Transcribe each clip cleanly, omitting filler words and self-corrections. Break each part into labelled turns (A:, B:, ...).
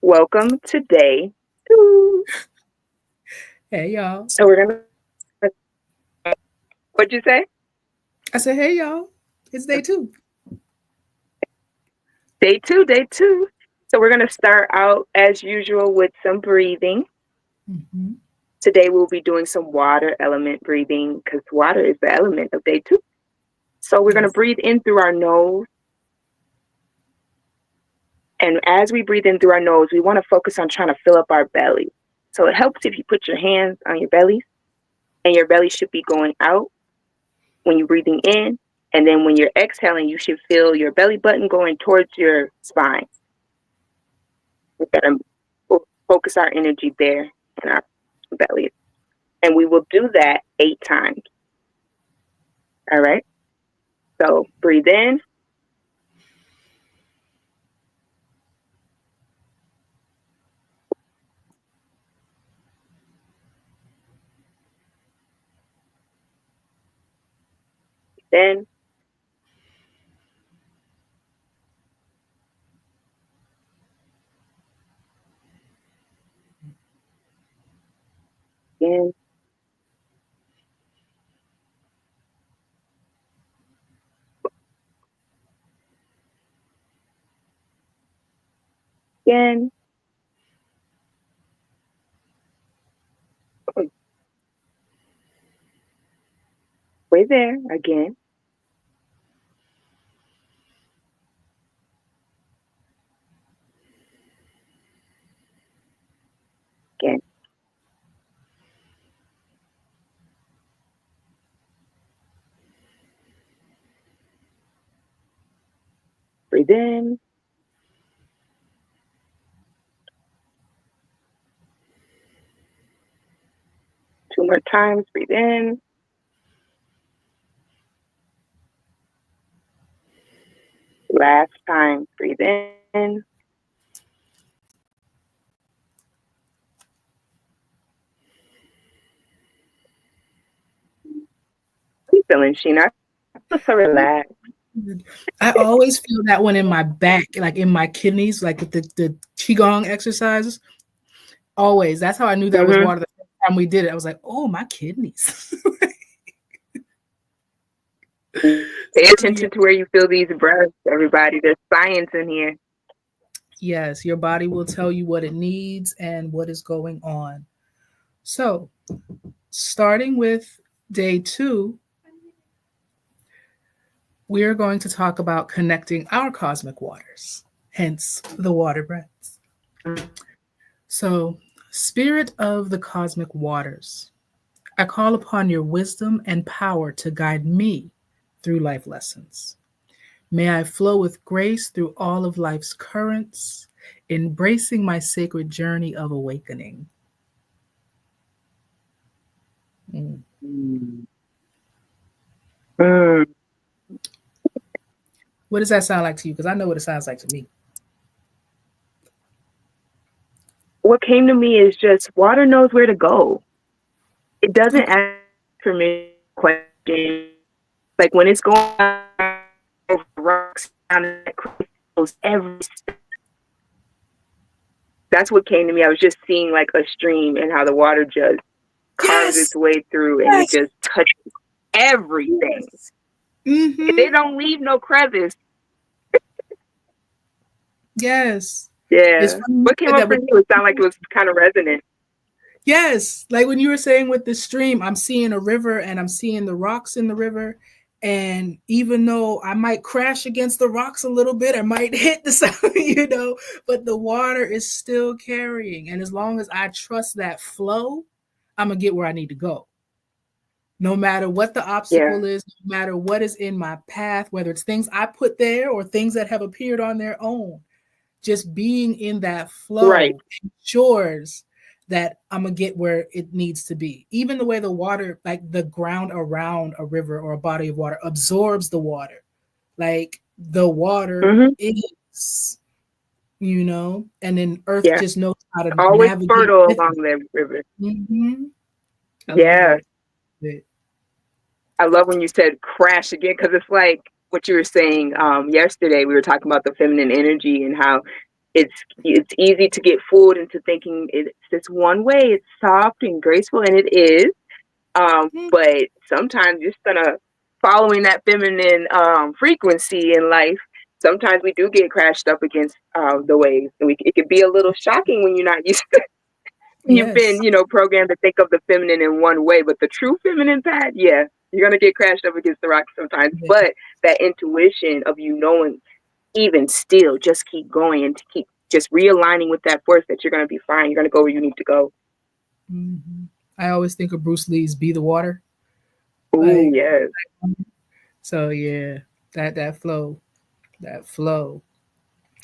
A: Welcome to day two.
B: Hey y'all.
A: So we're gonna. What'd you say?
B: I said, hey y'all. It's day two.
A: Day two. Day two. So we're gonna start out as usual with some breathing.
B: Mm-hmm.
A: Today we'll be doing some water element breathing because water is the element of day two. So we're gonna
B: Yes.
A: breathe in through our nose, and as we breathe in through our nose, we want to focus on trying to fill up our belly. So it helps if you put your hands on your belly, and your belly should be going out when you're breathing in. And then when you're exhaling, you should feel your belly button going towards your spine. We're going to focus our energy there in our belly. And we will do that 8 times. All right. So breathe in. Then again. Again. Way there. Again. Again. Breathe in. 2 more times. Breathe in. Last time. Breathe in. How you feeling, Sheena? I feel so relaxed.
B: I always feel that one in my back, like in my kidneys, like with the qigong exercises. Always. That's how I knew that was
A: Mm-hmm.
B: water the first time we did it. I was like, oh, my kidneys.
A: Pay
B: So yeah.
A: attention to where you feel these breaths, everybody. There's science in here.
B: Yes, your body will tell you what it needs and what is going on. So, starting with day two, we are going to talk about connecting our cosmic waters, hence the water breaths. So, Spirit of the cosmic waters, I call upon your wisdom and power to guide me through life lessons. May I flow with grace through all of life's currents, embracing my sacred journey of awakening. Mm.
A: Mm. Mm.
B: What does that sound like to you? Because I know what it sounds like to me.
A: What came to me is just water knows where to go. It doesn't
B: Okay.
A: ask permission questions. Like when it's going over rocks, down crystals, every step. That's what came to me. I was just seeing like a stream and how the water just carves
B: Yes.
A: its way through and it
B: Yes.
A: just touches everything.
B: Yes. Mm-hmm.
A: They don't leave no crevice.
B: Yes. It's
A: Yeah.
B: funny you
A: What came
B: said
A: up
B: that
A: for
B: with
A: you? It sounded like it was kind of resonant.
B: yes. Like when you were saying with the stream, I'm seeing a river and I'm seeing the rocks in the river. And even though I might crash against the rocks a little bit, I might hit the side, but the water is still carrying. And as long as I trust that flow, I'm gonna get where I need to go. No matter what the
A: Yeah.
B: obstacle is, no matter what is in my path, whether it's things I put there or things that have appeared on their own, just being in that
A: Right.
B: flow ensures that I'm gonna get where it needs to be. Even the way the water, like the ground around a river or a body of water, absorbs the water. Like the water
A: Hmm.
B: is, and then Earth
A: Yeah.
B: just knows how to
A: Always
B: navigate
A: fertile
B: with
A: along
B: it.
A: the river.
B: Mhm. I love
A: Yeah.
B: it.
A: I love when you said crash again because it's like what you were saying yesterday. We were talking about the feminine energy and how It's easy to get fooled into thinking it's this one way. It's soft and graceful, and it is. But sometimes just gonna following that feminine frequency in life. Sometimes we do get crashed up against the waves, and it can be a little shocking when you're not used to. You've
B: Yes.
A: been, programmed to think of the feminine in one way, but the true feminine path, yeah, you're gonna get crashed up against the rocks sometimes.
B: Yeah.
A: But that intuition of knowing, even still, just keep going and to keep just realigning with that force that you're gonna be fine. You're gonna go where you need to go.
B: Mhm. I always think of Bruce Lee's "Be the Water."
A: Oh
B: Like,
A: yes,
B: so yeah, that flow, that flow.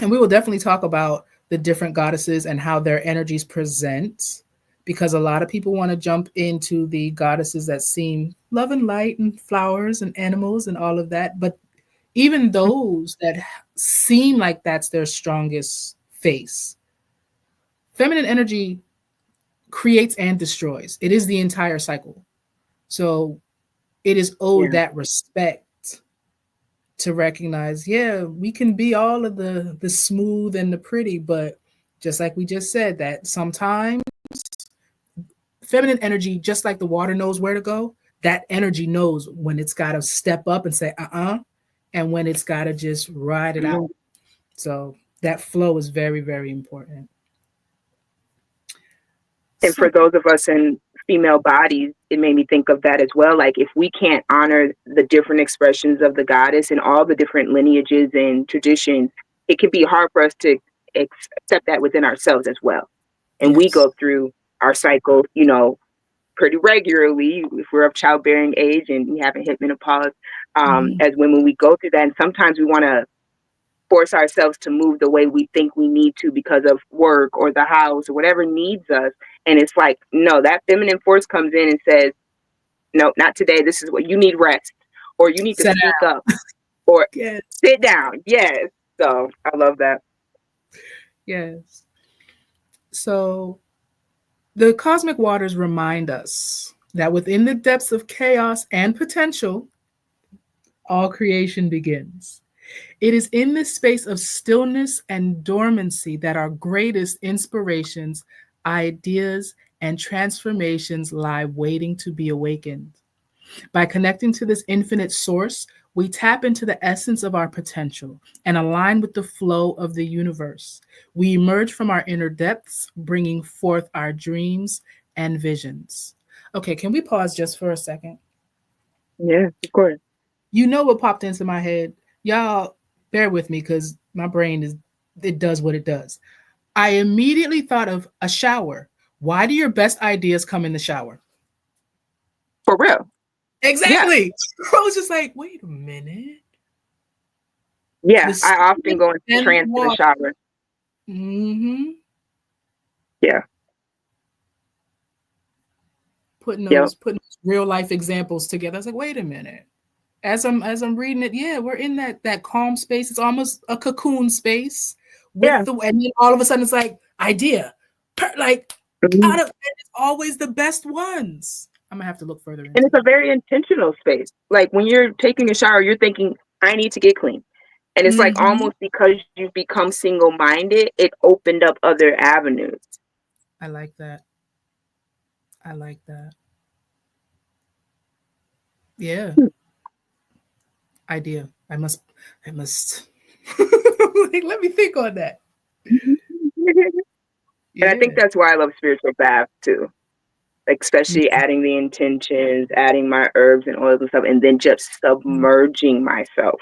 B: And we will definitely talk about the different goddesses and how their energies present, because a lot of people want to jump into the goddesses that seem love and light and flowers and animals and all of that. But even those that seem like that's their strongest face, feminine energy creates and destroys. It is the entire cycle. So it is owed
A: yeah.
B: that respect to recognize, yeah, we can be all of the smooth and the pretty, but just like we just said, that sometimes feminine energy, just like the water knows where to go, that energy knows when it's got to step up and say and when it's got to just ride it
A: Mhm.
B: out. So that flow is very, very important.
A: And
B: So
A: for those of us in female bodies, it made me think of that as well. Like if we can't honor the different expressions of the goddess and all the different lineages and traditions, it can be hard for us to accept that within ourselves as well. And we
B: yes.
A: go through our cycle, pretty regularly if we're of childbearing age and we haven't hit menopause.
B: Mhm.
A: As women, we go through that, and sometimes we want to force ourselves to move the way we think we need to because of work or the house or whatever needs us. And it's like, no, that feminine force comes in and says, no, not today. This is what you need, rest, or you need to
B: Set
A: speak
B: out.
A: up, or
B: Yes.
A: sit down. Yes. So I love that.
B: Yes. So the cosmic waters remind us that within the depths of chaos and potential, all creation begins. It is in this space of stillness and dormancy that our greatest inspirations, ideas, and transformations lie waiting to be awakened. By connecting to this infinite source, we tap into the essence of our potential and align with the flow of the universe. We emerge from our inner depths, bringing forth our dreams and visions. Okay, can we pause just for a second?
A: Yeah, of course.
B: You know what popped into my head? Y'all bear with me because my brain it does what it does. I immediately thought of a shower. Why do your best ideas come in the shower?
A: For real. Yeah.
B: Exactly. I was just like, wait a minute. The
A: Yeah. I often
B: spirit
A: go into
B: and the
A: trance in the
B: water.
A: shower.
B: Mm-hmm.
A: Yeah. Yep.
B: Putting those real life examples together. I was like, wait a minute. As I'm reading it, yeah, we're in that calm space. It's almost a cocoon space with
A: Yeah.
B: the, and then all of a sudden it's like idea, like
A: Mhm.
B: out of, and it's always the best ones. I'm gonna have to look further
A: And
B: into
A: it's a
B: that.
A: very intentional space. Like when you're taking a shower, you're thinking, I need to get clean. And it's like
B: Mm-hmm.
A: almost because you've become single minded, it opened up other avenues.
B: I like that. I like that. Yeah,
A: Hmm.
B: idea. I must. Like, let me think on that.
A: And I think
B: Yeah.
A: that's why I love spiritual baths too. Like especially
B: Mhm.
A: adding the intentions, adding my herbs and oils and stuff, and then just submerging myself.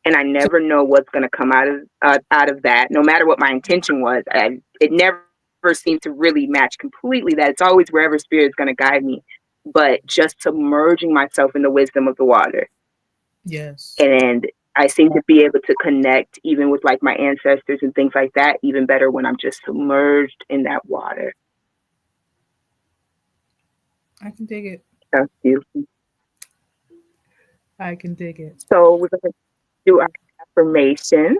A: And I
B: So
A: never know what's going to come out of that. No matter what my intention was, it never seemed to really match completely. That it's always wherever spirit is going to guide me. But just submerging myself in the wisdom of the water,
B: yes,
A: and I seem to be able to connect even with like my ancestors and things like that even better when I'm just submerged in that water.
B: I can dig it.
A: That's beautiful.
B: I can dig it.
A: So we're going to do our affirmation.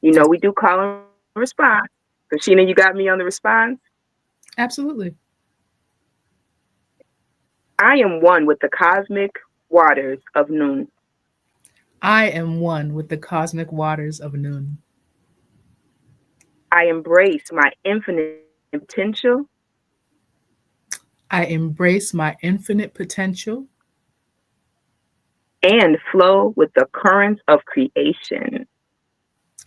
B: Yes,
A: We do call and response. So Sheena, you got me on the response.
B: absolutely.
A: I am one with the cosmic waters of noon.
B: I am one with the cosmic waters of noon.
A: I embrace my infinite potential
B: I embrace my infinite potential
A: and flow with the currents of creation.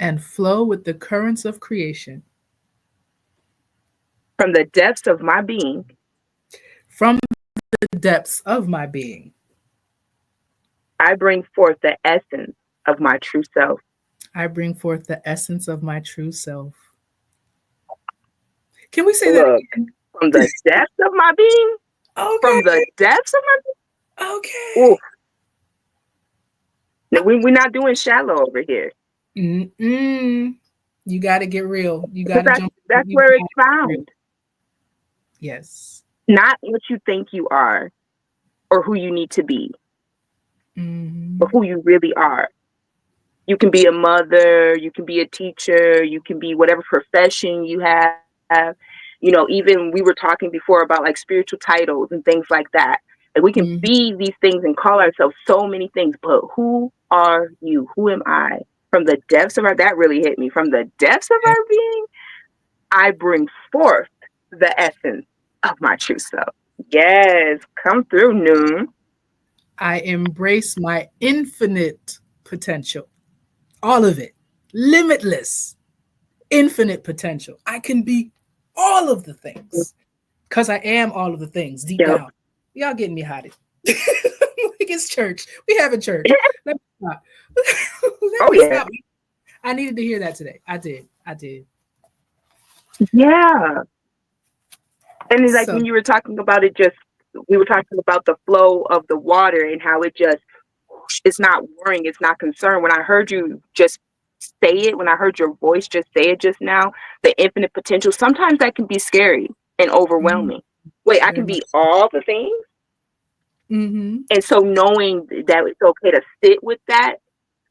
B: and flow with the currents of creation.
A: From the depths of my being,
B: From the depths of my being,
A: I bring forth the essence of my true self.
B: I bring forth the essence of my true self. Can we say that
A: Look,
B: again?
A: from the depths of my being, from the
B: Okay.
A: depths of my being.
B: Okay.
A: Ooh, we're not doing shallow over here.
B: Mm-mm. You got to get real. You got
A: Because
B: to jump.
A: that's
B: You
A: where it's
B: got to get real.
A: found.
B: Yes.
A: Not what you think you are or who you need to be, but
B: Mm-hmm.
A: who you really are. You can be a mother, you can be a teacher, you can be whatever profession you have. Even we were talking before about like spiritual titles and things like that. Like we can
B: Mm-hmm.
A: be these things and call ourselves so many things, but who are you? Who am I? From the depths of that really hit me. From the depths of
B: Yes.
A: our being, I bring forth the essence of my true self. Yes, come through, Noon.
B: I embrace my infinite potential, all of it, limitless, infinite potential. I can be all of the things because I am all of the things deep
A: Yep.
B: down. Y'all getting me hot. Like it's church. We have a church. Let me stop. Let
A: Oh
B: me
A: yeah.
B: stop. I needed to hear that today. I did. I did.
A: Yeah. And it's like
B: So,
A: when you were talking about it, just we were talking about the flow of the water and how it just it's not worrying, it's not concerned. When I heard you just say it, when I heard your voice just say it just now, the infinite potential, sometimes that can be scary and
B: mm,
A: overwhelming. Wait, I
B: very
A: can
B: much.
A: be all the things.
B: Mm-hmm.
A: And so knowing that it's okay to sit with that,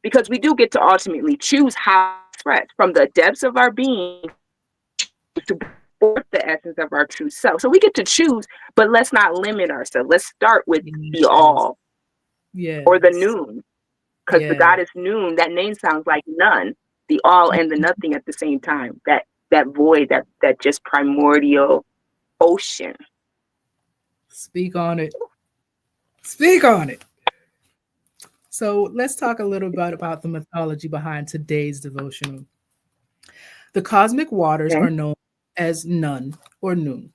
A: because we do get to ultimately choose how to express from the depths of our being to support the essence of our true self. So we get to choose, but let's not limit ourselves. Let's start with the
B: Yes.
A: all or the
B: Yes.
A: noon, because the
B: Yes.
A: goddess Noon, that name sounds like none, the all and the nothing at the same time. That void, that just primordial ocean.
B: Speak on it. Speak on it. So let's talk a little bit about the mythology behind today's devotional. The cosmic waters
A: Okay.
B: are known as Nun or Nun,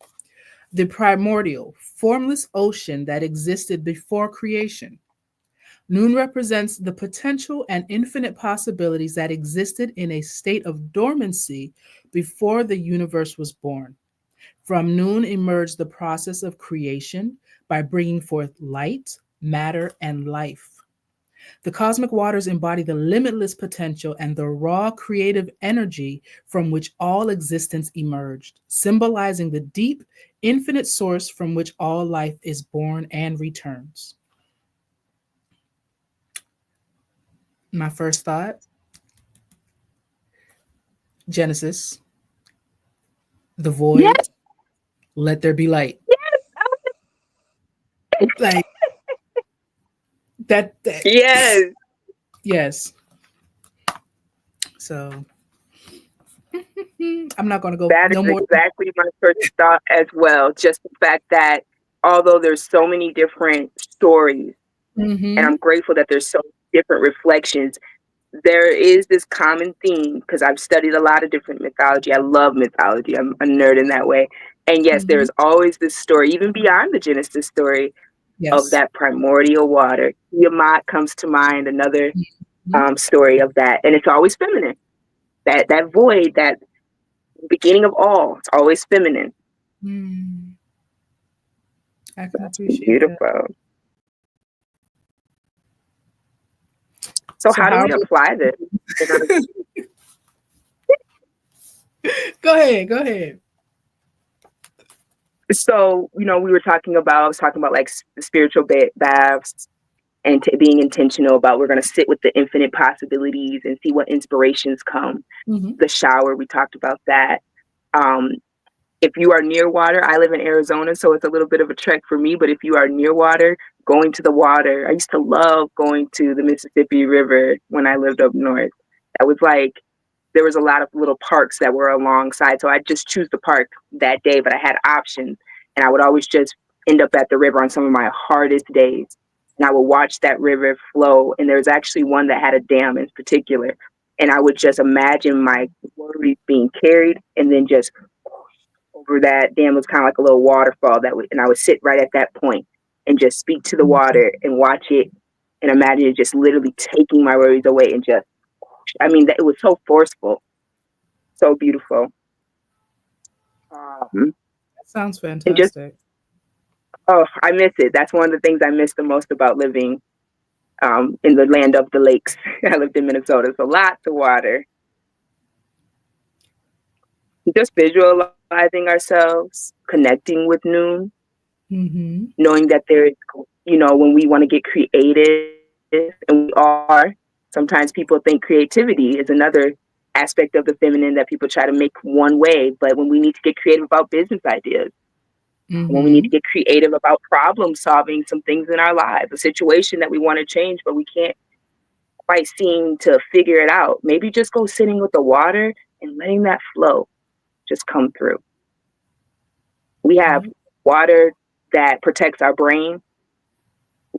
B: the primordial, formless ocean that existed before creation. Nun represents the potential and infinite possibilities that existed in a state of dormancy before the universe was born. From Nun emerged the process of creation by bringing forth light, matter, and life. The cosmic waters embody the limitless potential and the raw creative energy from which all existence emerged, symbolizing the deep, infinite source from which all life is born and returns. My first thought, Genesis, the void,
A: Yes,
B: let there be light. Like that
A: yes.
B: yes. So I'm not gonna go
A: That
B: no
A: is
B: more.
A: exactly my first thought as well. Just the fact that although there's so many different stories, and
B: Mm-hmm.
A: I'm grateful that there's so many different reflections, there is this common theme because I've studied a lot of different mythology. I love mythology. I'm a nerd in that way. And yes,
B: Mm-hmm.
A: there's always this story, even beyond the Genesis story, of
B: Yes.
A: that primordial water. Tiamat comes to mind, another
B: Mm-hmm.
A: story of that. And it's always feminine. That void, that beginning of all, it's always feminine.
B: Mm, I can
A: That's
B: appreciate that.
A: beautiful. So
B: So
A: how do
B: how
A: we apply this?
B: go ahead, go ahead.
A: So, we were talking about, I was talking about like spiritual baths and being intentional about we're going to sit with the infinite possibilities and see what inspirations come.
B: Mm-hmm.
A: The shower, we talked about that. Um, if you are near water, I live in Arizona, so it's a little bit of a trek for me, but if you are near water, going to the water. I used to love going to the Mississippi River when I lived up north. That was like there was a lot of little parks that were alongside. So I just choose the park that day, but I had options, and I would always just end up at the river on some of my hardest days. And I would watch that river flow. And there was actually one that had a dam in particular. And I would just imagine my worries being carried and then just over that dam was kind of like a little waterfall and I would sit right at that point and just speak to the water and watch it and imagine it just literally taking my worries away and just, I mean, it was so forceful, so beautiful.
B: That sounds
A: And just,
B: fantastic.
A: oh, I miss it. That's one of the things I miss the most about living in the land of the lakes. I lived in Minnesota, so lots of water. Just visualizing ourselves, connecting with noon, knowing that there is, when we want to get creative, and we are, sometimes people think creativity is another aspect of the feminine that people try to make one way. But when we need to get creative about business ideas, when we need to get creative about problem solving some things in our lives, a situation that we want to change, but we can't quite seem to figure it out, maybe just go sitting with the water and letting that flow just come through. We have water that protects our brain.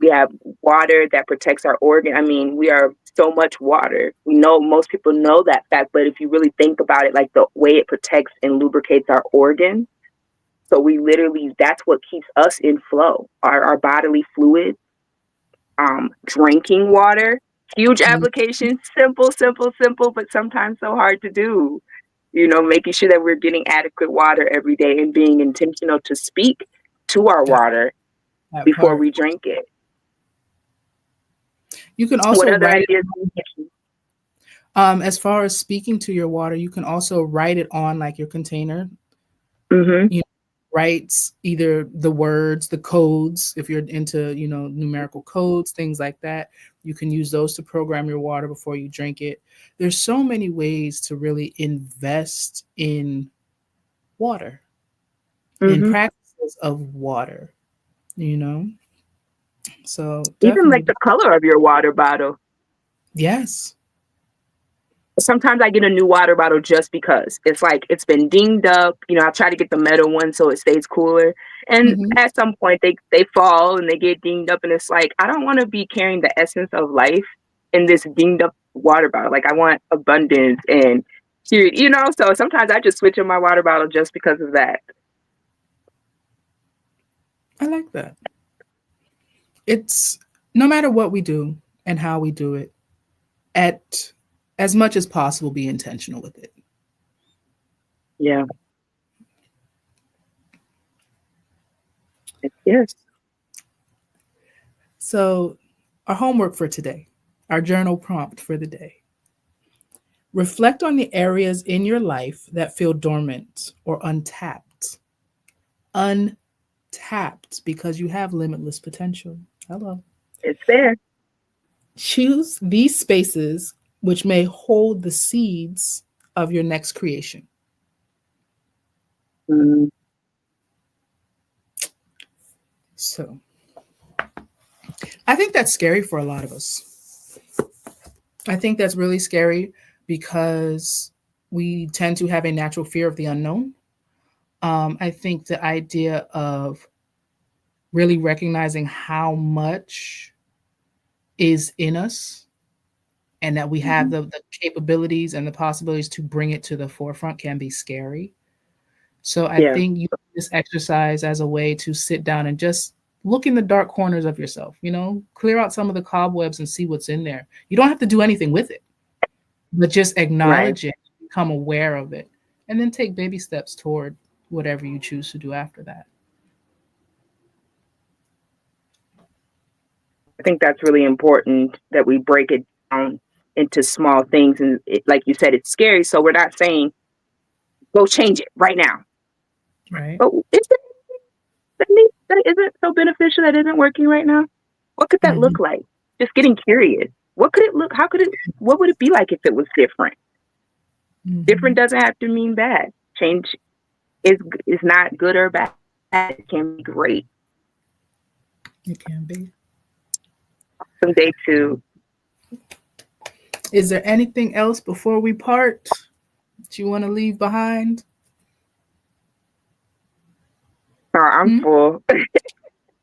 A: We have water that protects our organ. I mean, we are so much water. We know most people know that fact, but if you really think about it, like the way it protects and lubricates our organs. So we literally, that's what keeps us in flow. Our bodily fluids, drinking water, huge application, simple, but sometimes so hard to do. Making sure that we're getting adequate water every day and being intentional to speak to our water before we drink it.
B: You can also
A: what other
B: write
A: ideas?
B: as far as speaking to your water, you can also write it on like your container. Writes either the words, the codes, if you're into, numerical codes, things like that. You can use those to program your water before you drink it. There's so many ways to really invest in water, in practices of water, So
A: Even like
B: definitely.
A: the color of your water bottle.
B: Yes.
A: Sometimes I get a new water bottle just because it's like it's been dinged up. I try to get the metal one so it stays cooler. And at some point they fall and they get dinged up, and it's like I don't want to be carrying the essence of life in this dinged up water bottle. Like I want abundance and purity, So sometimes I just switch in my water bottle just because of that.
B: I like that. It's no matter what we do and how we do it, at as much as possible, be intentional with it.
A: Yeah. Yes.
B: So our homework for today, our journal prompt for the day. Reflect on the areas in your life that feel dormant or untapped. Untapped because you have limitless potential. Hello.
A: It's there.
B: Choose these spaces which may hold the seeds of your next creation. So I think that's scary for a lot of us. I think that's really scary because we tend to have a natural fear of the unknown. I think the idea of really recognizing how much is in us and that we have the capabilities and the possibilities to bring it to the forefront can be scary. So I think you use this exercise as a way to sit down and just look in the dark corners of yourself, clear out some of the cobwebs and see what's in there. You don't have to do anything with it, but just acknowledge it, become aware of it, and then take baby steps toward whatever you choose to do after that.
A: I think that's really important that we break it down into small things. And like you said, it's scary. So we're not saying, go change it right now.
B: Right.
A: But that isn't so beneficial, that isn't working right now. What could that look like? Just getting curious. What could it look? What would it be like if it was different? Different doesn't have to mean bad. Change is not good or bad. It can be great.
B: It can be.
A: From day 2.
B: Is there anything else before we part? that you want to leave behind?
A: I'm full.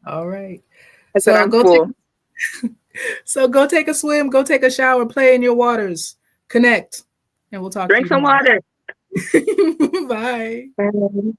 B: All right.
A: I said I'm full.
B: Go take a swim, go take a shower, play in your waters, connect, and we'll talk to
A: Drink
B: you
A: some
B: tomorrow.
A: water.
B: Bye.
A: Bye.